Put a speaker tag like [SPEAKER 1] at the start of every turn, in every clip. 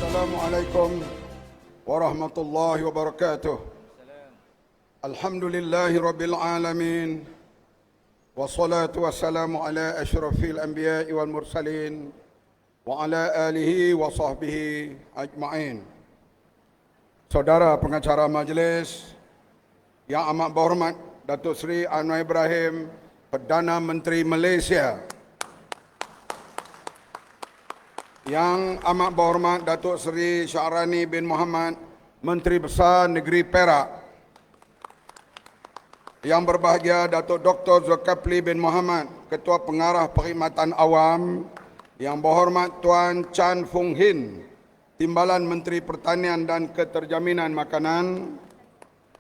[SPEAKER 1] Assalamualaikum warahmatullahi wabarakatuh. Alhamdulillahi rabbil alamin. Wassalatu wassalamu ala asyrafil anbiya'i wal mursalin wa ala alihi wa sahbihi ajma'in. Saudara pengacara majlis yang amat berhormat Datuk Seri Anwar Ibrahim, Perdana Menteri Malaysia. Yang amat berhormat Datuk Seri Syarani bin Muhammad, Menteri Besar Negeri Perak. Yang berbahagia Datuk Dr. Zulkifli bin Muhammad, Ketua Pengarah Perkhidmatan Awam. Yang berhormat Tuan Chan Fung Hin, Timbalan Menteri Pertanian dan Keterjaminan Makanan.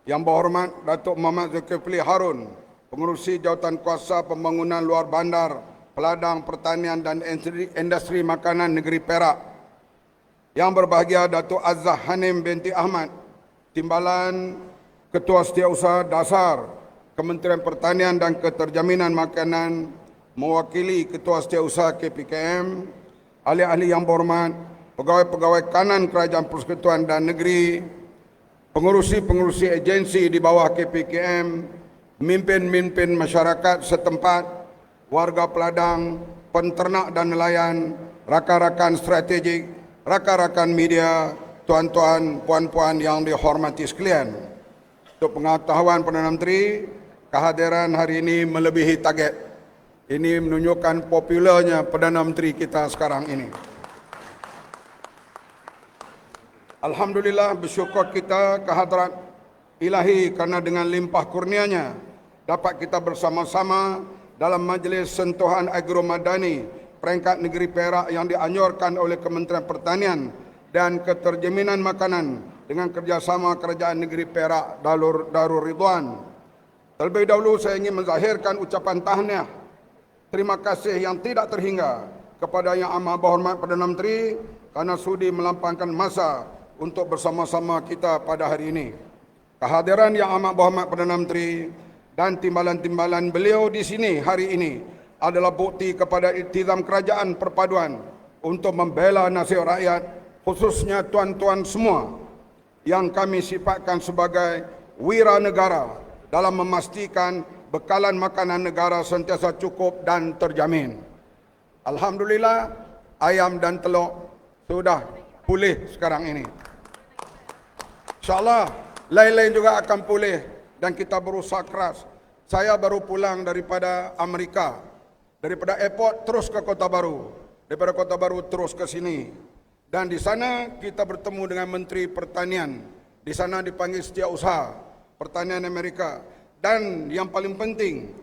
[SPEAKER 1] Yang berhormat Datuk Muhammad Zulkifli Harun, Pengerusi Jawatan Kuasa Pembangunan Luar Bandar, Peladang Pertanian dan Industri Makanan Negeri Perak. Yang berbahagia Datuk Azzah Hanim binti Ahmad, Timbalan Ketua Setiausaha Dasar Kementerian Pertanian dan Keterjaminan Makanan, mewakili Ketua Setiausaha KPKM, ahli-ahli yang berhormat, pegawai-pegawai kanan Kerajaan Persekutuan dan Negeri, pengurusi-pengurusi agensi di bawah KPKM, pemimpin-pemimpin masyarakat setempat, warga peladang, penternak dan nelayan, rakan-rakan strategik, rakan-rakan media, tuan-tuan, puan-puan yang dihormati sekalian. Untuk pengetahuan Perdana Menteri, kehadiran hari ini melebihi target. Ini menunjukkan popularnya Perdana Menteri kita sekarang ini. Alhamdulillah, bersyukur kita kehadrat Ilahi kerana dengan limpah kurnianya dapat kita bersama-sama dalam Majlis Sentuhan Agromadani peringkat negeri Perak yang dianjurkan oleh Kementerian Pertanian dan Keterjaminan Makanan dengan kerjasama Kerajaan Negeri Perak Darul Ridwan. Terlebih dahulu saya ingin menzahirkan ucapan tahniah terima kasih yang tidak terhingga kepada Yang Amat Berhormat Perdana Menteri kerana sudi melampangkan masa untuk bersama-sama kita pada hari ini. Kehadiran Yang Amat Berhormat Perdana Menteri dan timbalan-timbalan beliau di sini hari ini adalah bukti kepada iltizam kerajaan perpaduan untuk membela nasib rakyat, khususnya tuan-tuan semua yang kami sifatkan sebagai wira negara dalam memastikan bekalan makanan negara sentiasa cukup dan terjamin. Alhamdulillah, ayam dan telur sudah pulih sekarang ini. InsyaAllah, lain-lain juga akan pulih dan kita berusaha keras. Saya baru pulang daripada Amerika, daripada airport terus ke Kota Baru, daripada Kota Baru terus ke sini. Dan di sana kita bertemu dengan Menteri Pertanian. Di sana dipanggil Setiausaha Pertanian Amerika. Dan yang paling penting,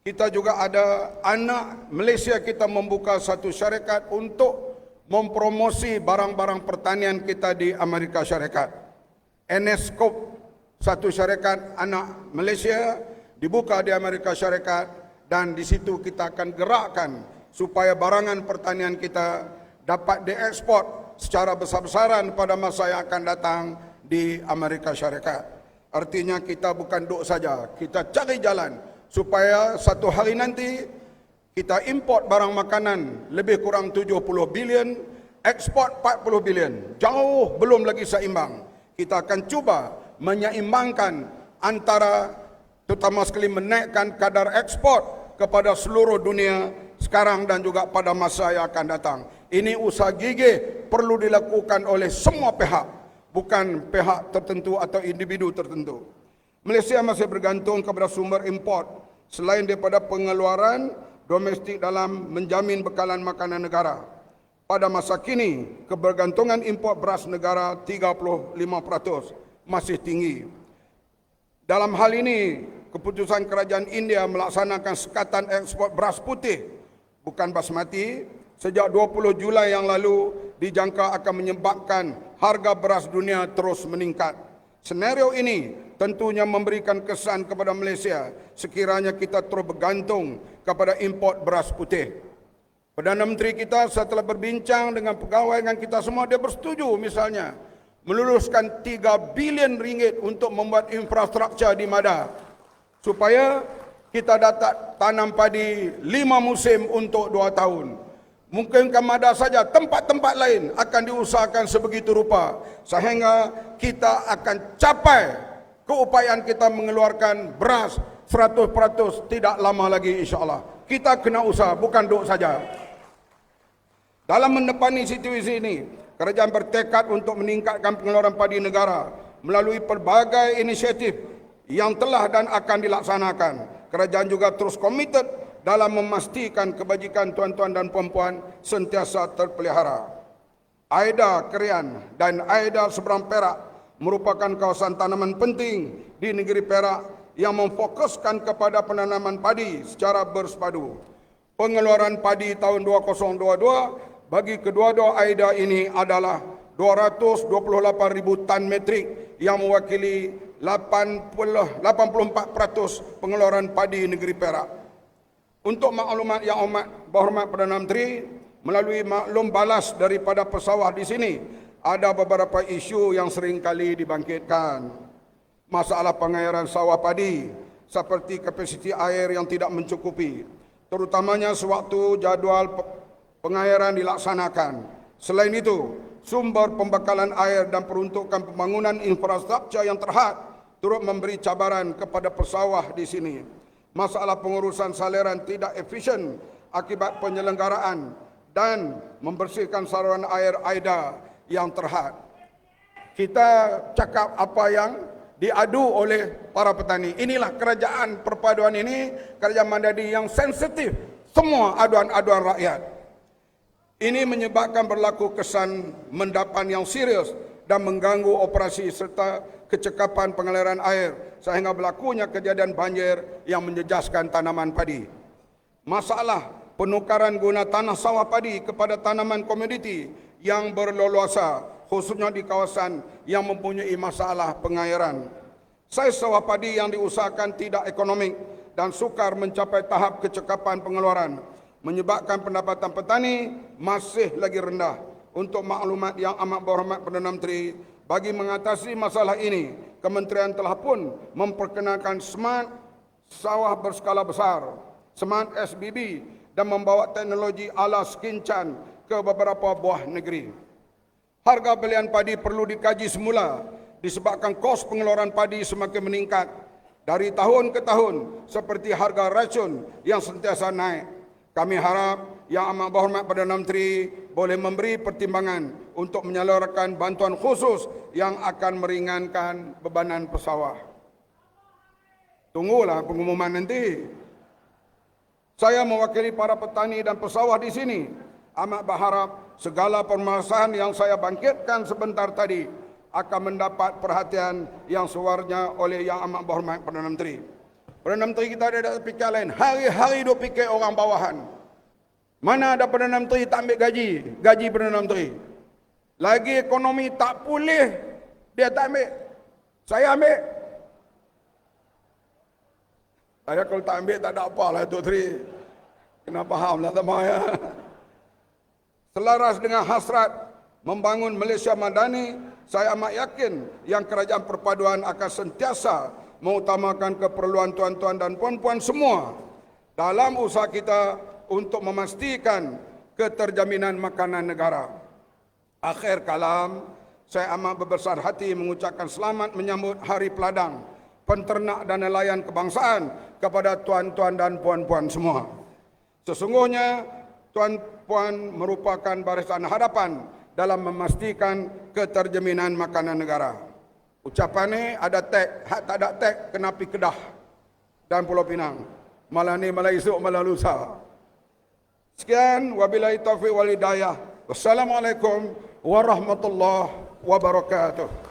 [SPEAKER 1] kita juga ada anak Malaysia kita membuka satu syarikat untuk mempromosi barang-barang pertanian kita di Amerika Syarikat. NSCOP, satu syarikat anak Malaysia dibuka di Amerika Syarikat, dan di situ kita akan gerakkan supaya barangan pertanian kita dapat diekspor secara besar-besaran pada masa yang akan datang di Amerika Syarikat. Artinya kita bukan duduk saja, kita cari jalan supaya satu hari nanti kita import barang makanan lebih kurang 70 bilion, ekspor 40 bilion. Jauh belum lagi seimbang. Kita akan cuba menyeimbangkan antara, terutama sekali menaikkan kadar ekspor kepada seluruh dunia sekarang dan juga pada masa yang akan datang. Ini usaha gigih perlu dilakukan oleh semua pihak, bukan pihak tertentu atau individu tertentu. Malaysia masih bergantung kepada sumber import selain daripada pengeluaran domestik dalam menjamin bekalan makanan negara. Pada masa kini, kebergantungan import beras negara 35% masih tinggi. Dalam hal ini, keputusan kerajaan India melaksanakan sekatan ekspor beras putih, bukan basmati, sejak 20 Julai yang lalu dijangka akan menyebabkan harga beras dunia terus meningkat. Senario ini tentunya memberikan kesan kepada Malaysia sekiranya kita terus bergantung kepada import beras putih. Perdana Menteri kita setelah berbincang dengan pegawai dengan kita semua, dia bersetuju misalnya meluluskan 3 bilion ringgit untuk membuat infrastruktur di Mada supaya kita dapat tanam padi 5 musim untuk 2 tahun. Mungkin ada saja tempat-tempat lain akan diusahakan sebegitu rupa sehingga kita akan capai keupayaan kita mengeluarkan beras 100% tidak lama lagi insya-Allah. Kita kena usaha, bukan duk saja. Dalam menepani situasi ini, kerajaan bertekad untuk meningkatkan pengeluaran padi negara melalui pelbagai inisiatif yang telah dan akan dilaksanakan. Kerajaan juga terus komited dalam memastikan kebajikan tuan-tuan dan puan-puan sentiasa terpelihara. Aida Kerian dan Aida Seberang Perak merupakan kawasan tanaman penting di negeri Perak yang memfokuskan kepada penanaman padi secara bersepadu. Pengeluaran padi tahun 2022 bagi kedua-dua Aida ini adalah 228,000 tan metrik yang mewakili 84% pengeluaran padi negeri Perak. Untuk maklumat yang berhormat Perdana Menteri, melalui maklum balas daripada pesawah di sini, ada beberapa isu yang sering kali dibangkitkan. Masalah pengairan sawah padi seperti kapasiti air yang tidak mencukupi, terutamanya sewaktu jadual pengairan dilaksanakan. Selain itu, sumber pembekalan air dan peruntukan pembangunan infrastruktur yang terhad turut memberi cabaran kepada pesawah di sini. Masalah pengurusan saliran tidak efisien akibat penyelenggaraan dan membersihkan saluran air Aida yang terhad. Kita cakap apa yang diadu oleh para petani. Inilah kerajaan perpaduan ini, kerajaan mandiri yang sensitif semua aduan-aduan rakyat. Ini menyebabkan berlaku kesan mendapan yang serius dan mengganggu operasi serta kecekapan pengaliran air sehingga berlakunya kejadian banjir yang menjejaskan tanaman padi. Masalah penukaran guna tanah sawah padi kepada tanaman komoditi yang berleluasa khususnya di kawasan yang mempunyai masalah pengairan. Saiz sawah padi yang diusahakan tidak ekonomik dan sukar mencapai tahap kecekapan pengeluaran menyebabkan pendapatan petani masih lagi rendah. Untuk maklumat yang amat berhormat Perdana Menteri, bagi mengatasi masalah ini, Kementerian telah pun memperkenalkan Smart Sawah Berskala Besar, Smart SBB, dan membawa teknologi ala skincan ke beberapa buah negeri. Harga belian padi perlu dikaji semula disebabkan kos pengeluaran padi semakin meningkat dari tahun ke tahun seperti harga racun yang sentiasa naik. Kami harap Yang Amat Berhormat Perdana Menteri boleh memberi pertimbangan untuk menyalurkan bantuan khusus yang akan meringankan bebanan pesawah. Tunggulah pengumuman nanti. Saya mewakili para petani dan pesawah di sini amat berharap segala permasalahan yang saya bangkitkan sebentar tadi akan mendapat perhatian yang sewarnya oleh Yang Amat Berhormat Perdana Menteri. Perdana Menteri kita ada fikir lain. Hari-hari duk fikir orang bawahan. Mana ada Perdana Menteri tak ambil gaji Perdana Menteri. Lagi ekonomi tak pulih, dia tak ambil. Saya ambil. Saya kalau tak ambil tak ada apalah Tok Tri. Kena faham lah teman ya. Selaras dengan hasrat membangun Malaysia Madani, saya amat yakin yang kerajaan perpaduan akan sentiasa mengutamakan keperluan tuan-tuan dan puan-puan semua dalam usaha kita untuk memastikan keterjaminan makanan negara. Akhir kalam, saya amat berbesar hati mengucapkan selamat menyambut Hari Peladang, penternak dan nelayan kebangsaan kepada tuan-tuan dan puan-puan semua. Sesungguhnya, tuan-puan merupakan barisan hadapan dalam memastikan keterjaminan makanan negara. Ucapan ini ada tag, hak tak ada tag kena pergi Kedah dan Pulau Pinang. Malah ni, malah esok, malah lusa. Sekian, wabillahi taufiq wal hidayah. Wassalamualaikum warahmatullahi wabarakatuh.